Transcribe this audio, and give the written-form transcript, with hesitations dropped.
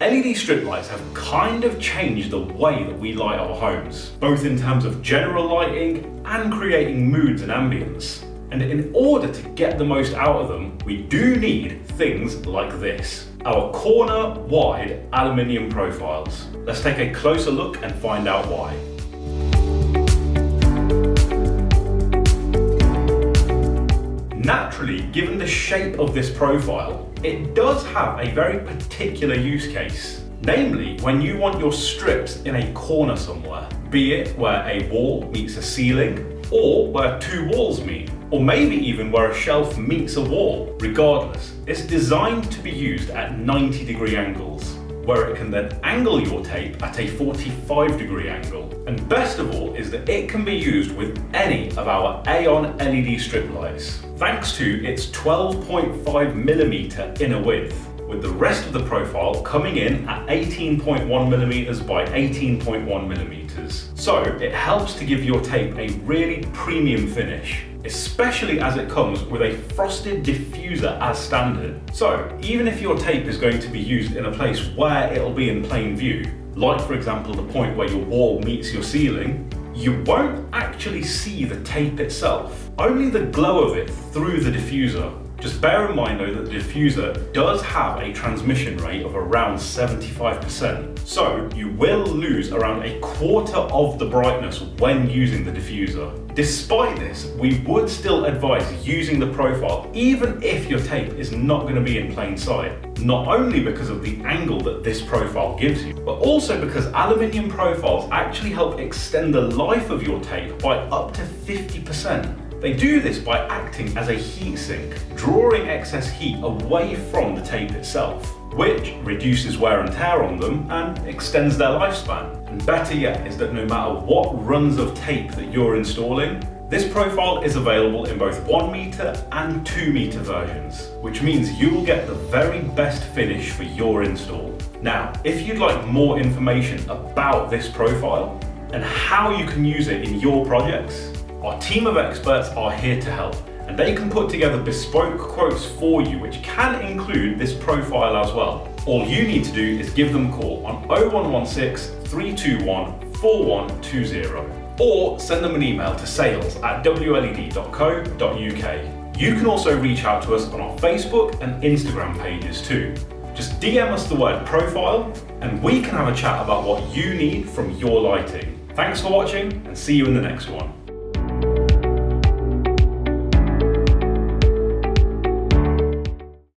LED strip lights have kind of changed the way that we light our homes, both in terms of general lighting and creating moods and ambience. And in order to get the most out of them, we do need things like this, our Corner Wide Aluminium Profiles. Let's take a closer look and find out why. Naturally, given the shape of this profile, it does have a very particular use case. Namely, when you want your strips in a corner somewhere, be it where a wall meets a ceiling, or where two walls meet, or maybe even where a shelf meets a wall. Regardless, it's designed to be used at 90-degree angles, where it can then angle your tape at a 45-degree angle. And best of all is that it can be used with any of our AON LED strip lights, thanks to its 12.5mm inner width, with the rest of the profile coming in at 18.1mm by 18.1mm. So it helps to give your tape a really premium finish, especially as it comes with a frosted diffuser as standard. So even if your tape is going to be used in a place where it'll be in plain view, like for example the point where your wall meets your ceiling, you won't actually see the tape itself, only the glow of it through the diffuser. Just bear in mind though that the diffuser does have a transmission rate of around 75%, so you will lose around a quarter of the brightness when using the diffuser. Despite this, we would still advise using the profile even if your tape is not going to be in plain sight, not only because of the angle that this profile gives you, but also because aluminium profiles actually help extend the life of your tape by up to 50%. They do this by acting as a heat sink, drawing excess heat away from the tape itself, which reduces wear and tear on them and extends their lifespan. And better yet is that no matter what runs of tape that you're installing, this profile is available in both 1m and 2m versions, which means you will get the very best finish for your install. Now, if you'd like more information about this profile and how you can use it in your projects, our team of experts are here to help, and they can put together bespoke quotes for you which can include this profile as well. All you need to do is give them a call on 0116 321 4120 or send them an email to sales@wled.co.uk. You can also reach out to us on our Facebook and Instagram pages too. Just DM us the word profile and we can have a chat about what you need from your lighting. Thanks for watching and see you in the next one.